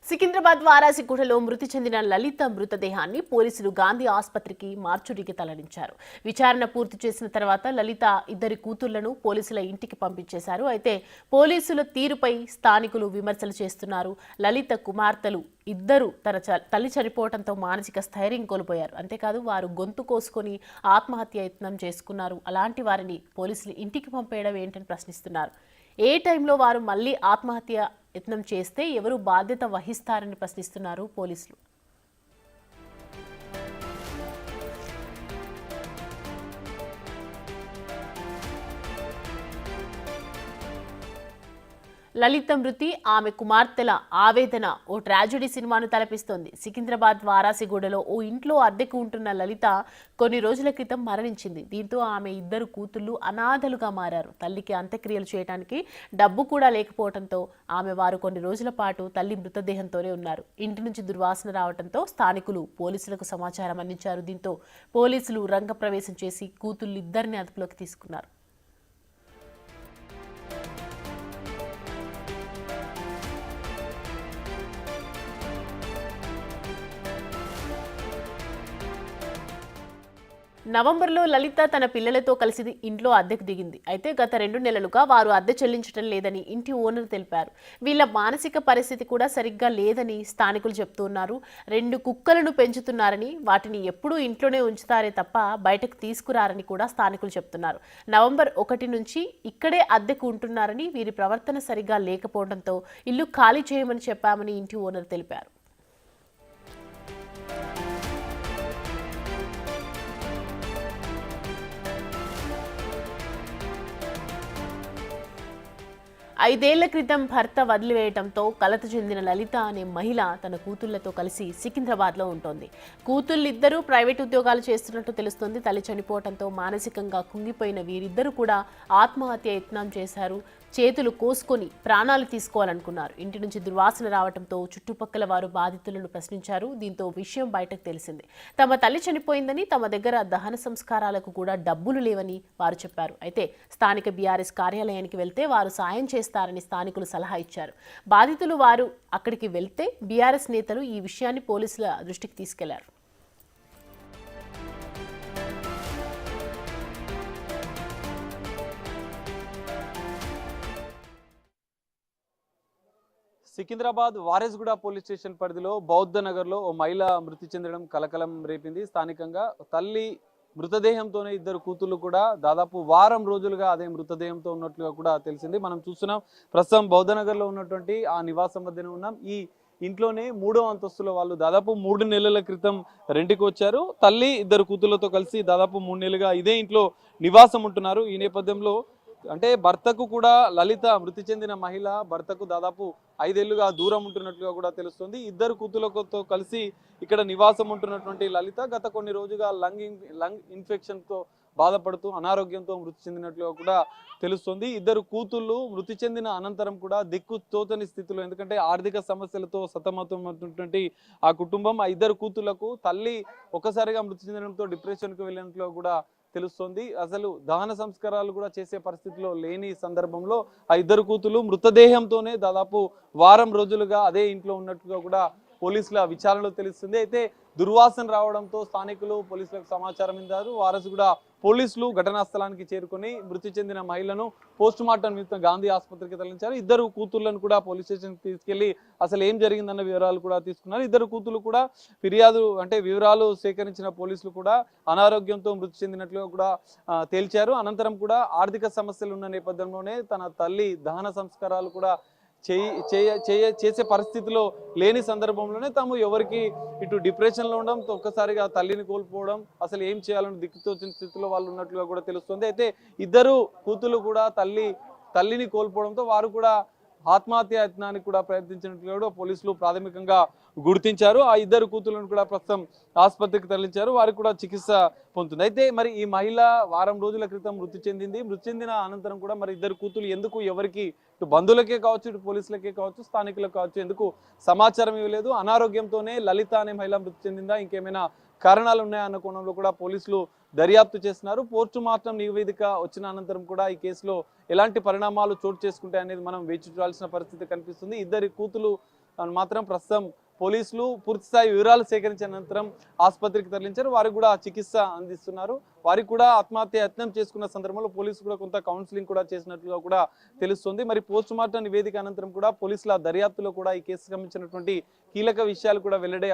సికింద్రాబాద్ వారాసిగూడలో మృతి చెందిన లలిత మృతదేహాన్ని పోలీసులు గాంధీ ఆసుపత్రికి మార్చురీకి తరలించారు. విచారణ పూర్తి చేసిన తర్వాత లలిత ఇద్దరి కూతుళ్లను పోలీసుల ఇంటికి పంపించేశారు. అయితే పోలీసుల తీరుపై స్థానికులు విమర్శలు చేస్తున్నారు. లలిత కుమార్తెలు ఇద్దరు తన తల్లి చనిపోవడంతో మానసిక స్థైర్యం కోల్పోయారు. అంతేకాదు వారు గొంతు కోసుకొని ఆత్మహత్య యత్నం చేసుకున్నారు. అలాంటి వారిని పోలీసులు ఇంటికి పంపేయడం ఏంటని ప్రశ్నిస్తున్నారు. ఏ టైంలో వారు మళ్ళీ ఆత్మహత్య యత్నం చేస్తే ఎవరు బాధ్యత వహిస్తారని ప్రశ్నిస్తున్నారు పోలీసులు. లలిత మృతి ఆమె కుమార్తెల ఆవేదన ఓ ట్రాజెడీ సినిమాను తలపిస్తోంది. సికింద్రాబాద్ వారాసిగూడలో ఓ ఇంట్లో అద్దెకు ఉంటున్న లలిత కొన్ని రోజుల క్రితం మరణించింది. దీంతో ఆమె ఇద్దరు కూతుళ్లు అనాథలుగా మారారు. తల్లికి అంత్యక్రియలు చేయడానికి డబ్బు కూడా లేకపోవడంతో వారు కొన్ని రోజుల పాటు తల్లి మృతదేహంతోనే ఉన్నారు. ఇంటి నుంచి దుర్వాసన రావడంతో స్థానికులు పోలీసులకు సమాచారం అందించారు. దీంతో పోలీసులు రంగప్రవేశం చేసి కూతుళ్లిద్దరిని అదుపులోకి తీసుకున్నారు. నవంబర్లో లలిత తన పిల్లలతో కలిసి ఇంట్లో అద్దెకు దిగింది. అయితే గత 2 నెలలుగా వారు అద్దె చెల్లించడం లేదని ఇంటి ఓనర్ తెలిపారు. వీళ్ళ మానసిక పరిస్థితి కూడా సరిగ్గా లేదని స్థానికులు చెప్తున్నారు. 2 కుక్కలను పెంచుతున్నారని, వాటిని ఎప్పుడూ ఇంట్లోనే ఉంచుతారే తప్ప బయటకు తీసుకురారని కూడా స్థానికులు చెప్తున్నారు. నవంబర్ 1 నుంచి ఇక్కడే అద్దెకు ఉంటున్నారని, వీరి ప్రవర్తన సరిగ్గా లేకపోవడంతో ఇల్లు ఖాళీ చేయమని చెప్పామని ఇంటి ఓనర్ తెలిపారు. ఐదేళ్ల క్రితం భర్త వదిలివేయడంతో కలత చెందిన లలిత అనే మహిళ తన కూతుళ్లతో కలిసి సికింద్రాబాద్లో ఉంటోంది. కూతుళ్ళిద్దరూ ప్రైవేట్ ఉద్యోగాలు చేస్తున్నట్టు తెలుస్తోంది. తల్లి చనిపోవడంతో మానసికంగా కుంగిపోయిన వీరిద్దరూ కూడా ఆత్మహత్య యత్నం చేశారు. చేతులు కోసుకొని ప్రాణాలు తీసుకోవాలనుకున్నారు. ఇంటి నుంచి దుర్వాసన రావడంతో చుట్టుపక్కల వారు బాధితులను ప్రశ్నించారు. దీంతో విషయం బయటకు తెలిసింది. తమ తల్లి చనిపోయిందని, తమ దగ్గర దహన సంస్కారాలకు కూడా డబ్బులు లేవని వారు చెప్పారు. అయితే స్థానిక బీఆర్ఎస్ కార్యాలయానికి వెళ్తే వారు సాయం చేస్తారని స్థానికులు సలహా ఇచ్చారు. బాధితులు వారు అక్కడికి వెళ్తే బీఆర్ఎస్ నేతలు ఈ విషయాన్ని పోలీసుల దృష్టికి తీసుకెళ్లారు. సికింద్రాబాద్ వారేస్గూడ పోలీస్ స్టేషన్ పరిధిలో బౌద్ధ నగర్లో ఓ మహిళ మృతి చెందడం కలకలం రేపింది. స్థానికంగా తల్లి మృతదేహంతోనే ఇద్దరు కూతుళ్ళు కూడా దాదాపు వారం రోజులుగా అదే మృతదేహంతో ఉన్నట్లుగా కూడా తెలిసింది. మనం చూస్తున్నాం ప్రస్తుతం బౌద్ధ నగర్లో ఉన్నటువంటి ఆ నివాసం వద్దనే ఉన్నాం. ఈ ఇంట్లోనే 3వ అంతస్తులో వాళ్ళు దాదాపు 3 నెలల క్రితం రెంట్కి వచ్చారు. తల్లి ఇద్దరు కూతుళ్ళతో కలిసి దాదాపు 3 నెలలుగా ఇదే ఇంట్లో నివాసం ఉంటున్నారు. ఈ నేపథ్యంలో అంటే భర్తకు కూడా లలిత మృతి చెందిన మహిళ భర్తకు దాదాపు 5 ఏళ్లుగా దూరం ఉంటున్నట్లుగా కూడా తెలుస్తుంది. ఇద్దరు కూతులతో కలిసి ఇక్కడ నివాసం ఉంటున్నటువంటి లలిత గత కొన్ని రోజుగా లంగ్ ఇన్ఫెక్షన్తో బాధపడుతూ అనారోగ్యంతో మృతి చెందినట్లుగా కూడా తెలుస్తుంది. ఇద్దరు కూతుళ్ళు మృతి చెందిన అనంతరం కూడా దిక్కు తోచని స్థితిలో, ఎందుకంటే ఆర్థిక సమస్యలతో సతమతమవుతున్నటువంటి ఆ కుటుంబం, ఆ ఇద్దరు కూతుళ్లకు తల్లి ఒక్కసారిగా మృతి చెందడంతో డిప్రెషన్కు వెళ్ళినట్లుగా కూడా తెలుస్తుంది. అసలు దహన సంస్కారాలు కూడా చేసే పరిస్థితిలో లేని సందర్భంలో ఆ ఇద్దరు కూతులు మృతదేహంతోనే దాదాపు వారం రోజులుగా అదే ఇంట్లో ఉన్నట్టుగా కూడా పోలీసుల విచారణలో తెలుస్తుంది. అయితే దుర్వాసన రావడంతో స్థానికులు పోలీసులకు సమాచారం ఇచ్చారు. వారసుగూడ పోలీసులు ఘటనా స్థలానికి చేరుకొని మృతి చెందిన మహిళను పోస్టుమార్టం నిమిత్తం గాంధీ ఆసుపత్రికి తరలించారు. ఇద్దరు కూతుళ్లను కూడా పోలీస్ స్టేషన్కి తీసుకెళ్లి అసలు ఏం జరిగిందన్న వివరాలు కూడా తీసుకున్నారు. ఇద్దరు కూతుళ్ళు కూడా వివరాలు సేకరించిన పోలీసులు కూడా అనారోగ్యంతో మృతి చెందినట్లుగా కూడా తేల్చారు. అనంతరం కూడా ఆర్థిక సమస్యలు ఉన్న నేపథ్యంలోనే తన తల్లి దహన సంస్కారాలు కూడా చేసే పరిస్థితిలో లేని సందర్భంలోనే తాము ఎవరికి ఇటు డిప్రెషన్లో ఉండడం, ఒక్కసారిగా తల్లిని కోల్పోవడం, అసలు ఏం చేయాలని దిక్కుతోచిన స్థితిలో వాళ్ళు ఉన్నట్లుగా కూడా తెలుస్తుంది. అయితే ఇద్దరు కూతుళ్ళు కూడా తల్లిని కోల్పోవడంతో వారు కూడా ఆత్మహత్య యత్నానికి కూడా ప్రయత్నించినట్లుగా కూడా పోలీసులు ప్రాథమికంగా గుర్తించారు. ఆ ఇద్దరు కూతుళ్లను కూడా ప్రస్తుతం ఆసుపత్రికి తరలించారు. వారికి కూడా చికిత్స పొందుతుంది. అయితే మరి ఈ మహిళ వారం రోజుల క్రితం మృతి చెందిన అనంతరం కూడా మరి ఇద్దరు కూతులు ఎందుకు ఎవరికి ఇటు బంధువులకే కావచ్చు, ఇటు పోలీసులకే కావచ్చు, స్థానికులకు కావచ్చు ఎందుకు సమాచారం ఇవ్వలేదు? అనారోగ్యంతోనే లలిత అనే మహిళ మృతి చెందిందా, ఇంకేమైనా కారణాలు ఉన్నాయన్న కోణంలో కూడా పోలీసులు దర్యాప్తు చేస్తున్నారు. పోస్ట్ మార్టం నివేదిక వచ్చిన అనంతరం కూడా ఈ కేసులో ఎలాంటి పరిణామాలు చోటు చేసుకుంటాయనేది మనం వేచి చూడాల్సిన పరిస్థితి కనిపిస్తుంది. ఇద్దరి కూతులు మాత్రం ప్రస్తుతం పోలీసులు పూర్తిస్థాయి వివరాలు సేకరించిన అనంతరం ఆసుపత్రికి తరలించారు. వారికి కూడా చికిత్స అందిస్తున్నారు. వారికి కూడా ఆత్మహత్య యత్నం చేసుకున్న సందర్భంలో పోలీసులు కూడా కొంత కౌన్సిలింగ్ కూడా చేసినట్లుగా కూడా తెలుస్తుంది. మరి పోస్ట్ మార్టం నివేదిక అనంతరం కూడా పోలీసుల దర్యాప్తులో కూడా ఈ కేసుకు సంబంధించినటువంటి కీలక విషయాలు కూడా వెల్లడే